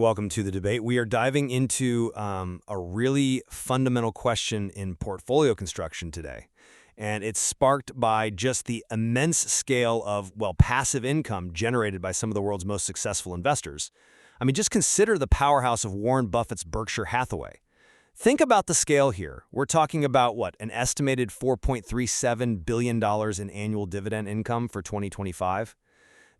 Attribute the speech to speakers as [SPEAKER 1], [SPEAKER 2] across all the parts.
[SPEAKER 1] Welcome to the debate. We are diving into a really fundamental question in portfolio construction today. And it's sparked by just the immense scale of, well, passive income generated by some of the world's most successful investors. I mean, just consider the powerhouse of Warren Buffett's Berkshire Hathaway. Think about the scale here. We're talking about, what, an estimated $4.37 billion in annual dividend income for 2025?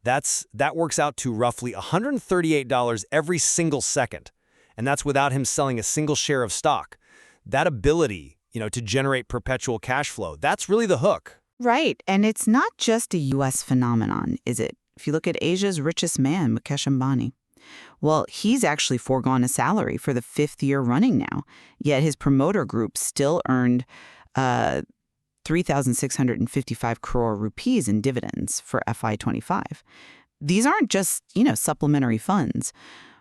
[SPEAKER 1] That works out to roughly $138 every single second. And that's without him selling a single share of stock. That ability, to generate perpetual cash flow, that's really the hook.
[SPEAKER 2] Right. And it's not just a U.S. phenomenon, is it? If you look at Asia's richest man, Mukesh Ambani, well, he's actually foregone a salary for the 5th year running now, yet his promoter group still earned 3,655 crore rupees in dividends for FY25. These aren't just, supplementary funds.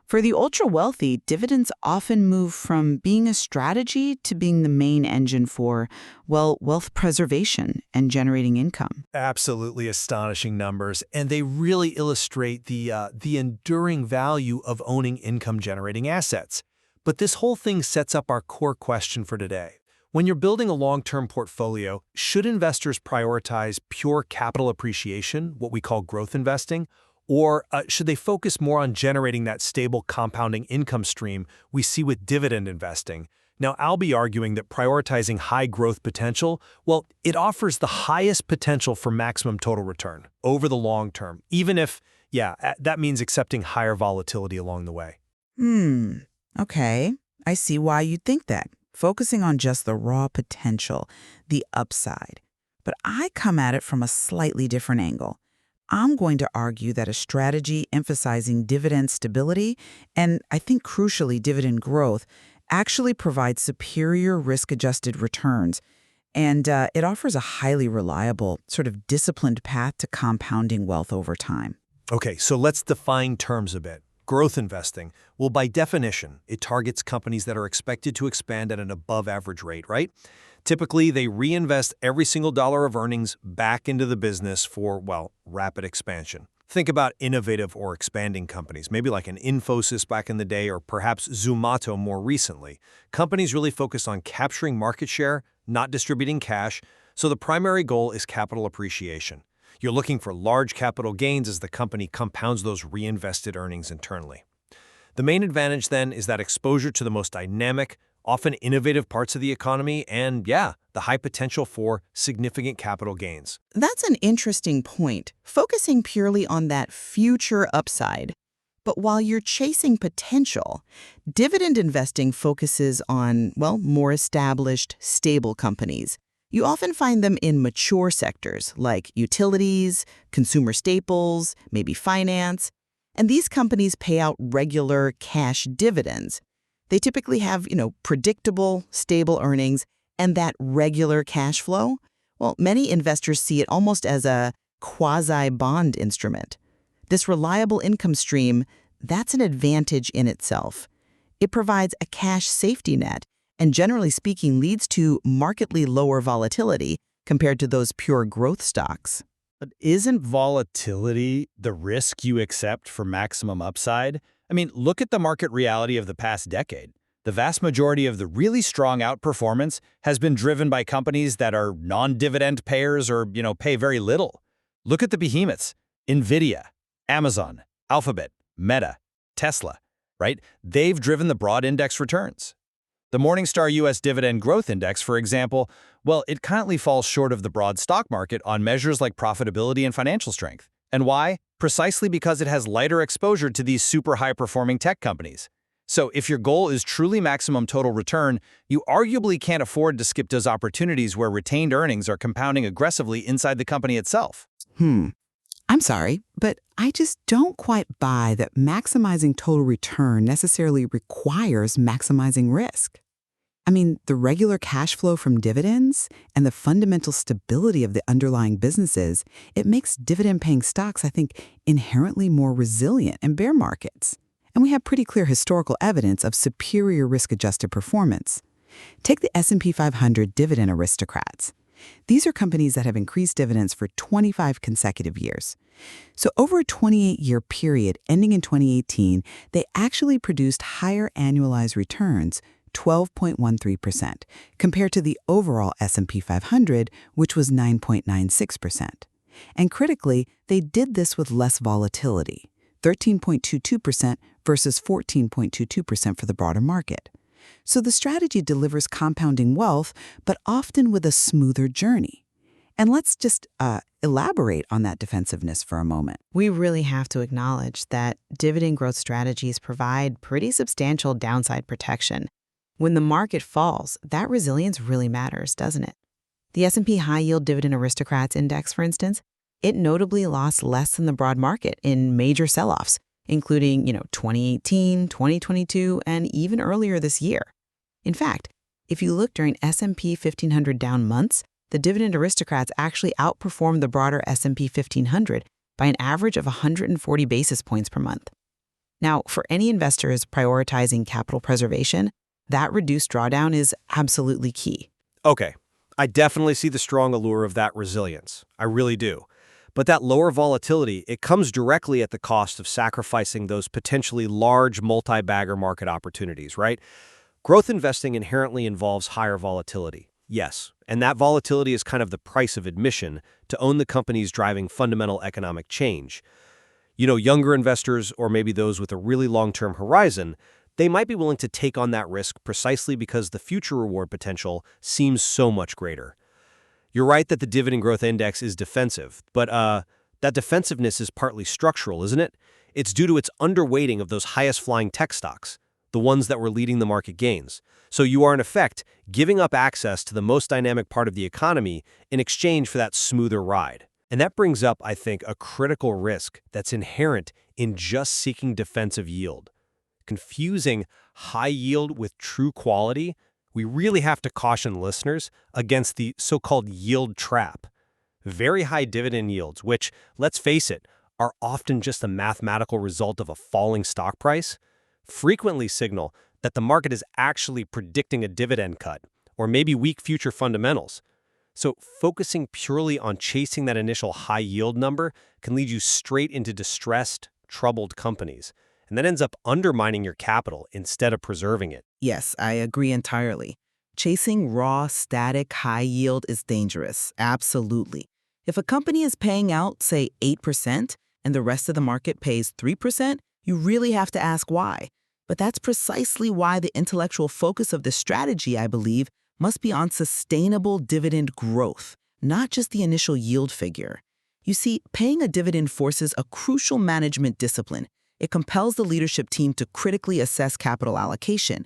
[SPEAKER 2] For the ultra-wealthy, dividends often move from being a strategy to being the main engine for, well, wealth preservation and generating income.
[SPEAKER 3] Absolutely astonishing numbers, and they really illustrate the enduring value of owning income-generating assets. But this whole thing sets up our core question for today. When you're building a long-term portfolio, should investors prioritize pure capital appreciation, what we call growth investing, or should they focus more on generating that stable compounding income stream we see with dividend investing? Now, I'll be arguing that prioritizing high growth potential, well, it offers the highest potential for maximum total return over the long term, even if, that means accepting higher volatility along the way.
[SPEAKER 2] Okay. I see why you'd think that. Focusing on just the raw potential, the upside. But I come at it from a slightly different angle. I'm going to argue that a strategy emphasizing dividend stability and, I think crucially, dividend growth actually provides superior risk-adjusted returns. And it offers a highly reliable, sort of disciplined path to compounding wealth over time.
[SPEAKER 3] Okay, so let's define terms a bit. Growth investing, well, by definition, it targets companies that are expected to expand at an above-average rate, right? Typically, they reinvest every single dollar of earnings back into the business for, well, rapid expansion. Think about innovative or expanding companies, maybe like an Infosys back in the day or perhaps Zomato more recently. Companies really focus on capturing market share, not distributing cash, so the primary goal is capital appreciation. You're looking for large capital gains as the company compounds those reinvested earnings internally. The main advantage, then, is that exposure to the most dynamic, often innovative parts of the economy and, the high potential for significant capital gains.
[SPEAKER 4] That's an interesting point, focusing purely on that future upside. But while you're chasing potential, dividend investing focuses on, well, more established, stable companies. You often find them in mature sectors like utilities, consumer staples, maybe finance. And these companies pay out regular cash dividends. They typically have, predictable, stable earnings and that regular cash flow. Well, many investors see it almost as a quasi-bond instrument. This reliable income stream, that's an advantage in itself. It provides a cash safety net and generally speaking leads to markedly lower volatility compared to those pure growth stocks.
[SPEAKER 5] But isn't volatility the risk you accept for maximum upside? I mean, look at the market reality of the past decade. The vast majority of the really strong outperformance has been driven by companies that are non-dividend payers or, pay very little. Look at the behemoths: Nvidia, Amazon, Alphabet, Meta, Tesla, right? They've driven the broad index returns. The Morningstar U.S. Dividend Growth Index, for example, well, it currently falls short of the broad stock market on measures like profitability and financial strength. And why? Precisely because it has lighter exposure to these super high-performing tech companies. So if your goal is truly maximum total return, you arguably can't afford to skip those opportunities where retained earnings are compounding aggressively inside the company itself.
[SPEAKER 2] I'm sorry, but I just don't quite buy that maximizing total return necessarily requires maximizing risk. I mean, the regular cash flow from dividends and the fundamental stability of the underlying businesses, it makes dividend-paying stocks, I think, inherently more resilient in bear markets. And we have pretty clear historical evidence of superior risk-adjusted performance. Take the S&P 500 Dividend Aristocrats. These are companies that have increased dividends for 25 consecutive years. So over a 28-year period ending in 2018, they actually produced higher annualized returns, 12.13%, compared to the overall S&P 500, which was 9.96%. And critically, they did this with less volatility, 13.22% versus 14.22% for the broader market. So the strategy delivers compounding wealth, but often with a smoother journey. And let's just elaborate on that defensiveness for a moment.
[SPEAKER 4] We really have to acknowledge that dividend growth strategies provide pretty substantial downside protection. When the market falls, that resilience really matters, doesn't it? The S&P High Yield Dividend Aristocrats Index, for instance, it notably lost less than the broad market in major sell-offs, including, 2018, 2022, and even earlier this year. In fact, if you look during S&P 1500 down months, the Dividend Aristocrats actually outperformed the broader S&P 1500 by an average of 140 basis points per month. Now, for any investors prioritizing capital preservation, that reduced drawdown is absolutely key.
[SPEAKER 3] Okay, I definitely see the strong allure of that resilience. I really do. But that lower volatility, it comes directly at the cost of sacrificing those potentially large multi-bagger market opportunities, right? Growth investing inherently involves higher volatility. Yes, and that volatility is kind of the price of admission to own the companies driving fundamental economic change. Younger investors, or maybe those with a really long-term horizon, they might be willing to take on that risk precisely because the future reward potential seems so much greater. You're right that the dividend growth index is defensive, but that defensiveness is partly structural, isn't it? It's due to its underweighting of those highest-flying tech stocks, the ones that were leading the market gains. So you are, in effect, giving up access to the most dynamic part of the economy in exchange for that smoother ride. And that brings up, I think, a critical risk that's inherent in just seeking defensive yield. Confusing high yield with true quality, we really have to caution listeners against the so-called yield trap. Very high dividend yields, which, let's face it, are often just a mathematical result of a falling stock price, frequently signal that the market is actually predicting a dividend cut, or maybe weak future fundamentals. So focusing purely on chasing that initial high yield number can lead you straight into distressed, troubled companies, and that ends up undermining your capital instead of preserving it.
[SPEAKER 2] Yes, I agree entirely. Chasing raw, static, high yield is dangerous, absolutely. If a company is paying out, say, 8%, and the rest of the market pays 3%, you really have to ask why. But that's precisely why the intellectual focus of this strategy, I believe, must be on sustainable dividend growth, not just the initial yield figure. You see, paying a dividend forces a crucial management discipline. It compels the leadership team to critically assess capital allocation.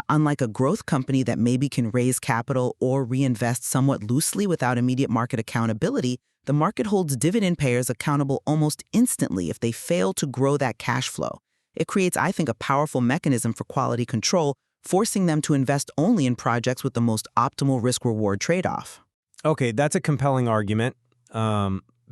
[SPEAKER 2] Unlike a growth company that maybe can raise capital or reinvest somewhat loosely without immediate market accountability, the market holds dividend payers accountable almost instantly if they fail to grow that cash flow. It creates, I think, a powerful mechanism for quality control, forcing them to invest only in projects with the most optimal risk-reward trade-off.
[SPEAKER 1] Okay, that's a compelling argument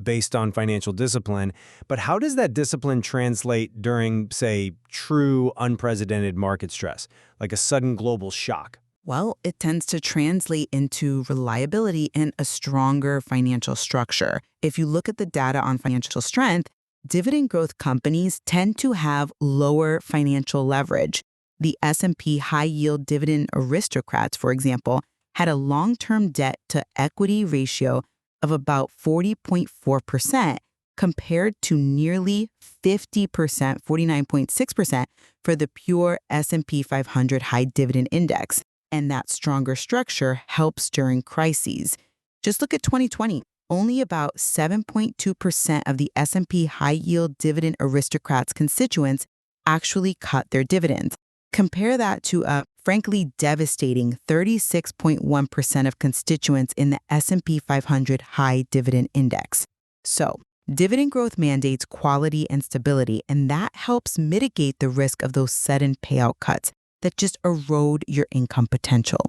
[SPEAKER 1] based on financial discipline. But how does that discipline translate during, say, true unprecedented market stress, like a sudden global shock?
[SPEAKER 2] Well, it tends to translate into reliability and a stronger financial structure. If you look at the data on financial strength, dividend growth companies tend to have lower financial leverage. The S&P High Yield Dividend Aristocrats, for example, had a long-term debt-to-equity ratio of about 40.4% compared to nearly 50%, 49.6% for the pure S&P 500 High Dividend Index. And that stronger structure helps during crises. Just look at 2020. Only about 7.2% of the S&P High Yield Dividend Aristocrats constituents actually cut their dividends. Compare that to a frankly devastating 36.1% of constituents in the S&P 500 High Dividend Index. So, dividend growth mandates quality and stability, and that helps mitigate the risk of those sudden payout cuts that just erode your income potential.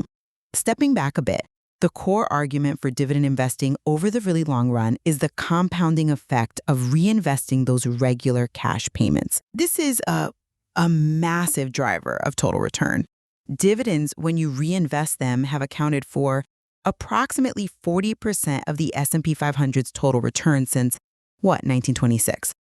[SPEAKER 2] Stepping back a bit, the core argument for dividend investing over the really long run is the compounding effect of reinvesting those regular cash payments. This is a massive driver of total return. Dividends, when you reinvest them, have accounted for
[SPEAKER 4] approximately 40% of the S&P 500's total return since, 1926.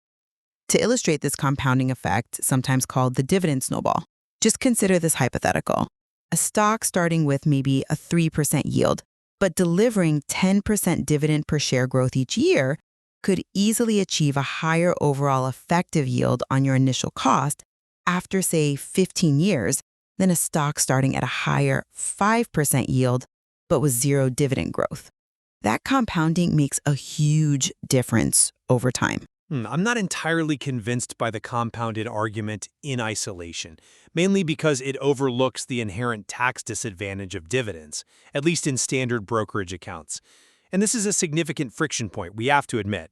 [SPEAKER 4] To illustrate this compounding effect, sometimes called the dividend snowball, just consider this hypothetical. A stock starting with maybe a 3% yield, but delivering 10% dividend per share growth each year could easily achieve a higher overall effective yield on your initial cost after, say, 15 years than a stock starting at a higher 5% yield but with zero dividend growth. That compounding makes a huge difference over time.
[SPEAKER 3] I'm not entirely convinced by the compounded argument in isolation, mainly because it overlooks the inherent tax disadvantage of dividends, at least in standard brokerage accounts. And this is a significant friction point, we have to admit.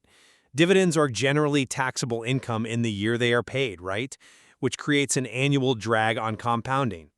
[SPEAKER 3] Dividends are generally taxable income in the year they are paid, right? Which creates an annual drag on compounding.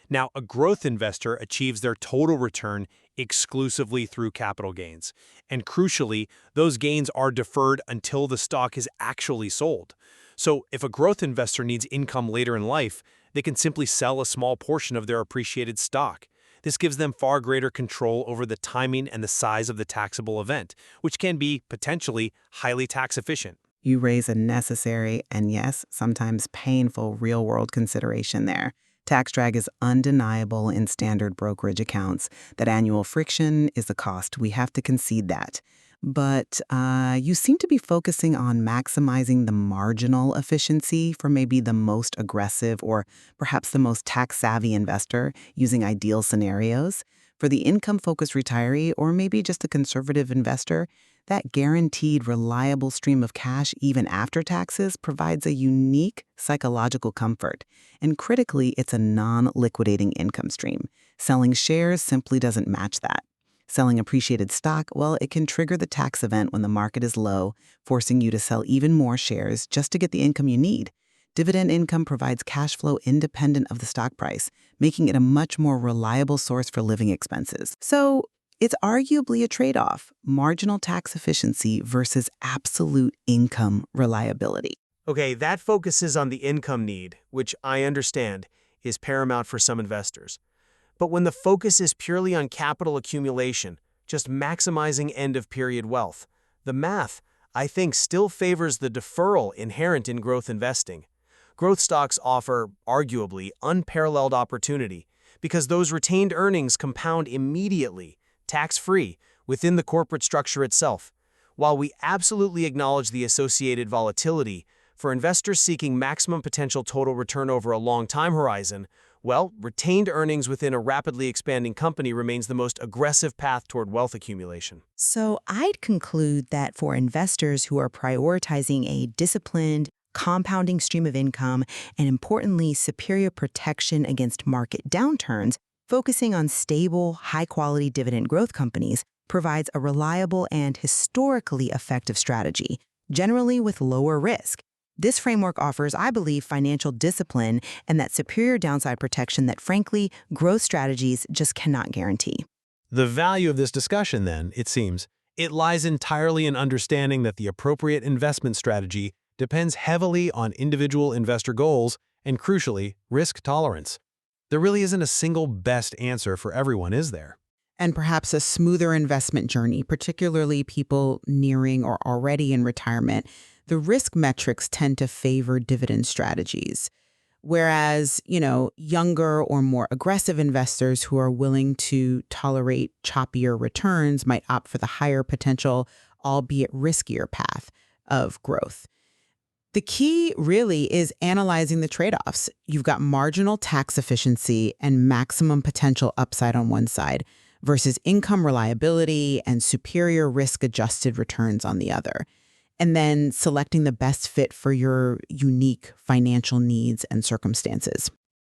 [SPEAKER 3] Now, a growth investor achieves their total return exclusively through capital gains. And crucially, those gains are deferred until the stock is actually sold. So if a growth investor needs income later in life, they can simply sell a small portion of their appreciated stock. This gives them far greater control over the timing and the size of the taxable event, which can be potentially highly tax efficient.
[SPEAKER 2] You raise a necessary and, yes, sometimes painful real-world consideration there. Tax drag is undeniable in standard brokerage accounts. That annual friction is the cost. We have to concede that. But you seem to be focusing on maximizing the marginal efficiency for maybe the most aggressive or perhaps the most tax-savvy investor using ideal scenarios. For the income-focused retiree or maybe just a conservative investor, that guaranteed, reliable stream of cash, even after taxes, provides a unique psychological comfort. And critically, it's a non-liquidating income stream. Selling shares simply doesn't match that. Selling appreciated stock, well, it can trigger the tax event when the market is low, forcing you to sell even more shares just to get the income you need. Dividend income provides cash flow independent of the stock price, making it a much more reliable source for living expenses. So, it's arguably a trade-off, marginal tax efficiency versus absolute income reliability.
[SPEAKER 1] Okay, that focuses on the income need, which I understand is paramount for some investors. But when the focus is purely on capital accumulation, just maximizing end-of-period wealth, the math, I think, still favors the deferral inherent in growth investing. Growth stocks offer, arguably, unparalleled opportunity because those retained earnings compound immediately, tax-free, within the corporate structure itself. While we absolutely acknowledge the associated volatility, for investors seeking maximum potential total return over a long time horizon, well, retained earnings within a rapidly expanding company remains the most aggressive path toward wealth accumulation.
[SPEAKER 4] So I'd conclude that for investors who are prioritizing a disciplined, compounding stream of income, and importantly, superior protection against market downturns, focusing on stable, high-quality dividend growth companies provides a reliable and historically effective strategy, generally with lower risk. This framework offers, I believe, financial discipline and that superior downside protection that, frankly, growth strategies just cannot guarantee.
[SPEAKER 3] The value of this discussion, then, it seems, it lies entirely in understanding that the appropriate investment strategy depends heavily on individual investor goals and, crucially, risk tolerance. There really isn't a single best answer for everyone, is there?
[SPEAKER 2] And perhaps a smoother investment journey, particularly people nearing or already in retirement. The risk metrics tend to favor dividend strategies. Whereas, younger or more aggressive investors who are willing to tolerate choppier returns might opt for the higher potential, albeit riskier path of growth. The key really is analyzing the trade-offs. You've got marginal tax efficiency and maximum potential upside on one side versus income reliability and superior risk-adjusted returns on the other. And then selecting the best fit for your unique financial needs and circumstances.